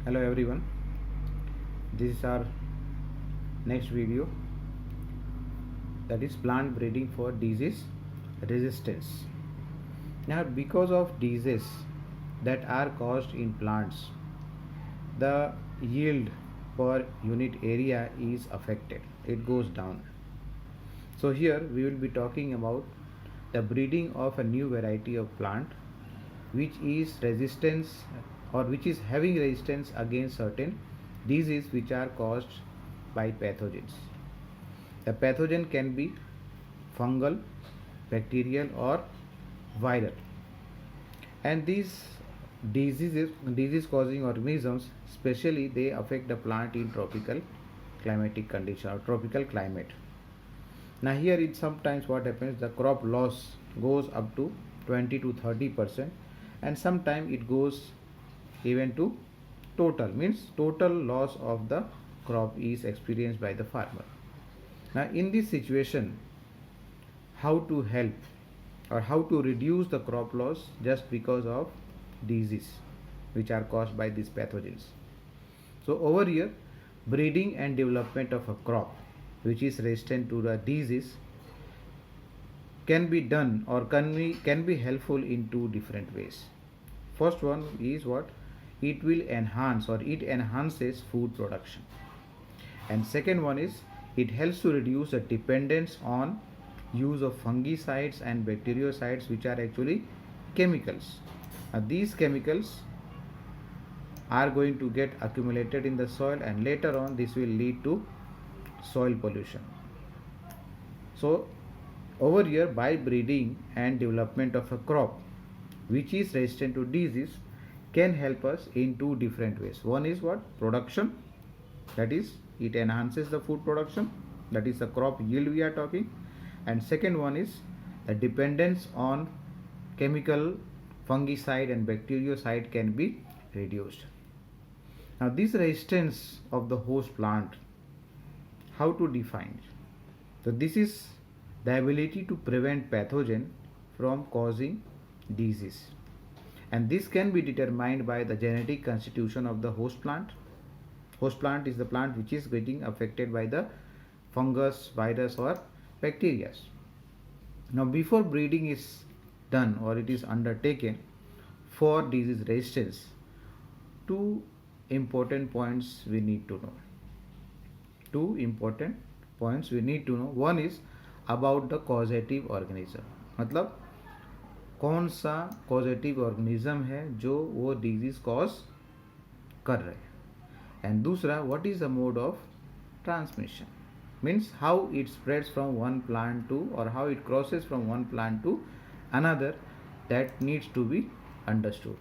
Hello everyone, this is our next video, that is plant breeding for disease resistance. Now because of diseases that are caused in plants, the yield per unit area is affected, it goes down. So here we will be talking about the breeding of a new variety of plant which is resistance or which is having resistance against certain diseases which are caused by pathogens. The pathogen can be fungal, bacterial or viral, and these disease causing organisms especially they affect the plant in tropical climatic condition or tropical climate. Now here it sometimes what happens, the crop loss goes up to 20 to 30%, and sometimes it goes even to total, means total loss of the crop is experienced by the farmer. Now in this situation, how to help or how to reduce the crop loss just because of disease which are caused by these pathogens. So over here, breeding and development of a crop which is resistant to the disease can be done or can be helpful in two different ways. First one is what? It will enhance or it enhances food production. And second one is it helps to reduce the dependence on use of fungicides and bactericides which are actually chemicals. These chemicals are going to get accumulated in the soil, and later on this will lead to soil pollution. So over here, by breeding and development of a crop which is resistant to disease can help us in two different ways. One is what? Production, that is it enhances the food production, that is the crop yield we are talking. And second one is the dependence on chemical fungicide and bactericide can be reduced. Now this resistance of the host plant, how to define it? So this is the ability to prevent pathogen from causing disease, and this can be determined by the genetic constitution of the host plant. Host plant is the plant which is getting affected by the fungus, virus or bacteria. Now before breeding is done or it is undertaken for disease resistance, two important points we need to know. One is about the causative organism, मतलब कौन सा causative organism है जो वो disease cause कर रहे हैं. And दूसरा, what is the mode of transmission, means how it spreads from one plant to, or how it crosses from one plant to another, that needs to be understood.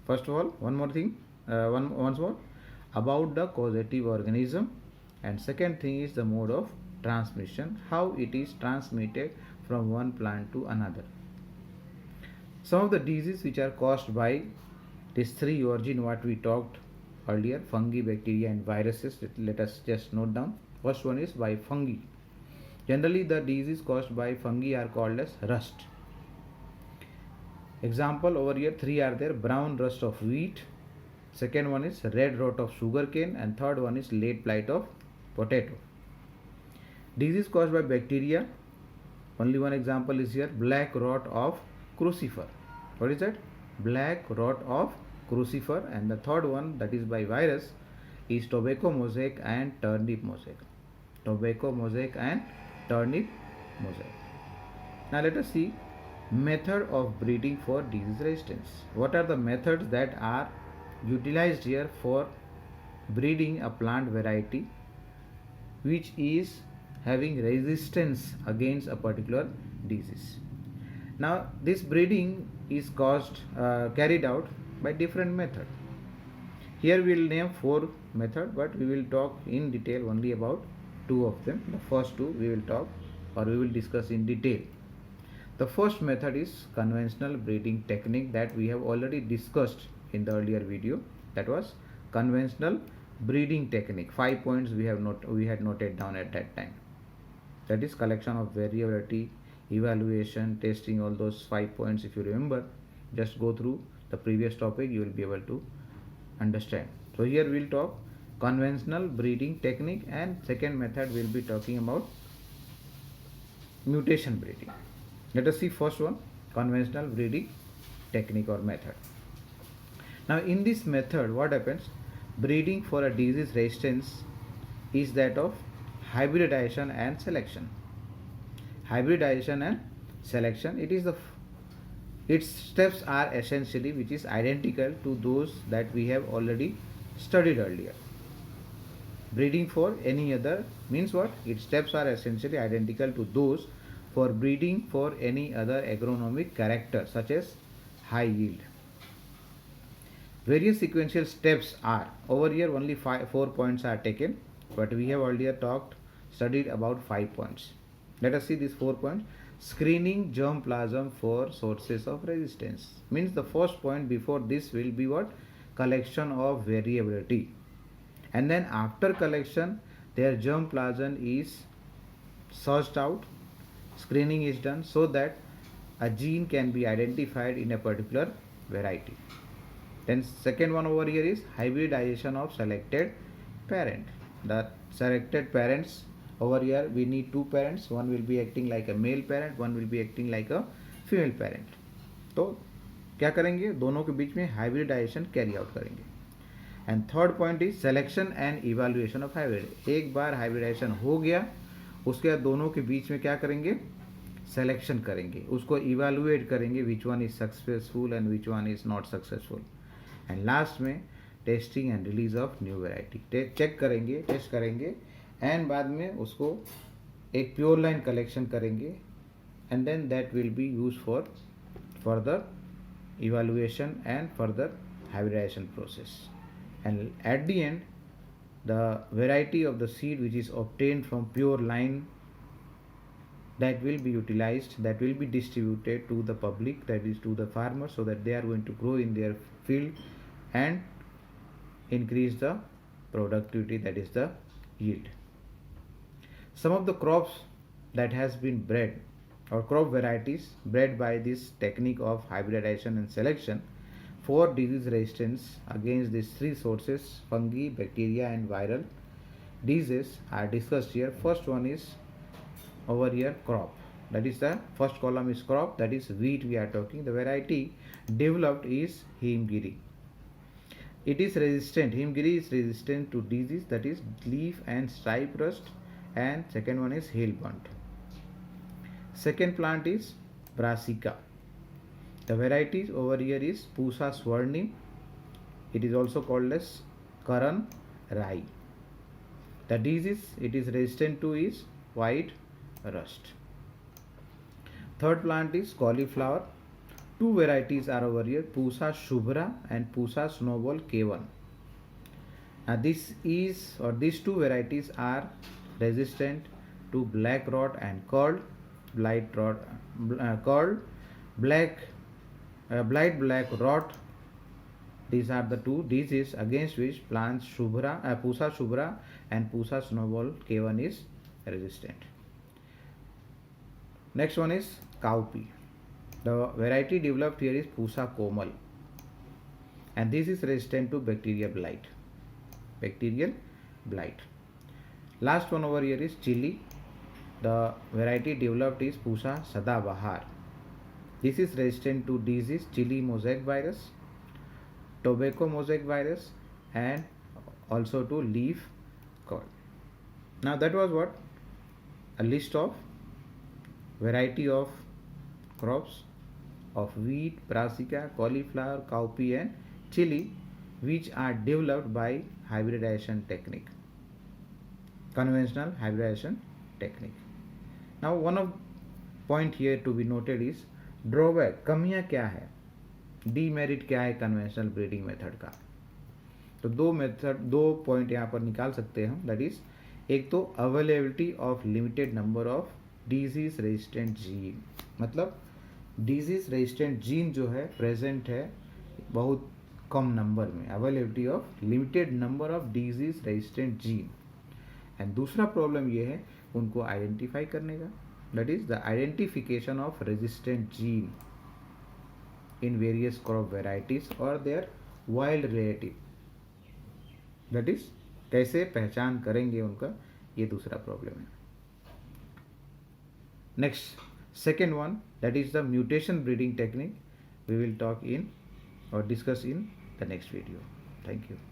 First of all, once more about the causative organism, and second thing is the mode of transmission, how it is transmitted from one plant to another. Some of the diseases which are caused by these three origin what we talked earlier, fungi, bacteria and viruses, let us just note down. First one is by fungi. Generally the disease caused by fungi are called as rust. Example over here three are there: brown rust of wheat, second one is red rot of sugarcane, and third one is late blight of potato. Disease caused by bacteria, only one example is here: black rot of crucifer. What is that? Black rot of crucifer. And the third one, that is by virus, is tobacco mosaic and turnip mosaic. Tobacco mosaic and turnip mosaic. Now let us see method of breeding for disease resistance. What are the methods that are utilized here for breeding a plant variety which is having resistance against a particular disease? Now this breeding is carried out by different method. Here we will name four method, but we will talk in detail only about two of them. The first two we will talk or we will discuss in detail. The first method is conventional breeding technique that we have already discussed in the earlier video. That was conventional breeding technique. 5 points we had noted down at that time. That is collection of variability, evaluation, testing, all those 5 points. If you remember, just go through the previous topic, you will be able to understand. So here we'll talk conventional breeding technique, and second method we'll be talking about mutation breeding. Let us see first one, conventional breeding technique or method. Now in this method what happens, breeding for a disease resistance is that of hybridization and selection. Hybridization and selection, its steps are essentially which is identical to those that we have already studied earlier. Breeding for any other means what? Its steps are essentially identical to those for breeding for any other agronomic character such as high yield. Various sequential steps are, over here only 4 points are taken, but we have earlier studied about 5 points. Let us see these 4 points. Screening germplasm for sources of resistance means the first point before this will be what? Collection of variability, and then after collection their germplasm is searched out, screening is done so that a gene can be identified in a particular variety. Then second one over here is hybridization of selected parent. The selected parents, over here we need two parents, one will be acting like a male parent, one will be acting like a female parent. तो क्या करेंगे, दोनों के बीच में hybridisation carry out करेंगे. And third point is selection and evaluation of hybrid. एक बार hybridisation हो गया उसके बाद दोनों के बीच में क्या करेंगे, सिलेक्शन करेंगे, उसको इवैल्यूएट करेंगे, which one is successful and which one is not successful. And last में testing and release of new variety. Check करेंगे, टेस्ट करेंगे, एंड बाद में उसको एक प्योर लाइन कलेक्शन करेंगे, and then that will be use for further evaluation and further hybridization process. And at the end the variety of the seed which is obtained from pure line, that will be utilized, that will be distributed to the public, that is to the farmers, so that they are going to grow in their field and increase the productivity, that is the yield. Some of the crops that has been bred or crop varieties bred by this technique of hybridization and selection for disease resistance against these three sources, fungi, bacteria and viral diseases, are discussed here. First one is over here crop, that is the first column is crop, that is wheat we are talking. The variety developed is Himgiri. It is resistant, Himgiri is resistant to disease, that is leaf and stripe rust, and second one is hail bunt. Second plant is Brassica. The varieties over here is Pusa swarnim. It is also called as Karan Rai. The disease it is resistant to is white rust. Third plant is cauliflower. Two varieties are over here, Pusa Shubhra and Pusa Snowball K1. Now these two varieties are resistant to black rot and curled blight black rot. These are the two diseases against which plants Pusa Shubhra and Pusa Snowball K1 is resistant. Next one is cowpea. The variety developed here is Pusa Komal, and this is resistant to bacterial blight. Last one over here is chili. The variety developed is Pusa Sadabahar. This is resistant to disease chili mosaic virus, tobacco mosaic virus, and also to leaf curl. Now that was what? A list of variety of crops of wheat, brassica, cauliflower, cowpea and chili, which are developed by hybridization technique, conventional hybridization technique. Now one of point here to be noted is drawback, कमियां क्या है, demerit क्या है conventional breeding method का. तो दो point यहाँ पर निकाल सकते हैं हम. दैट इज एक तो availability of limited number of disease resistant gene, मतलब डिजीज रेजिस्टेंट जीन जो है प्रेजेंट है बहुत कम नंबर में, availability of limited number of disease resistant gene. And दूसरा प्रॉब्लम ये है उनको आइडेंटिफाई करने का, that is the identification of resistant gene in various crop varieties or their wild relative. That is कैसे पहचान करेंगे उनका, ये दूसरा प्रॉब्लम है. Next second one, that is the mutation breeding technique. We will talk in or discuss in the next video. Thank you.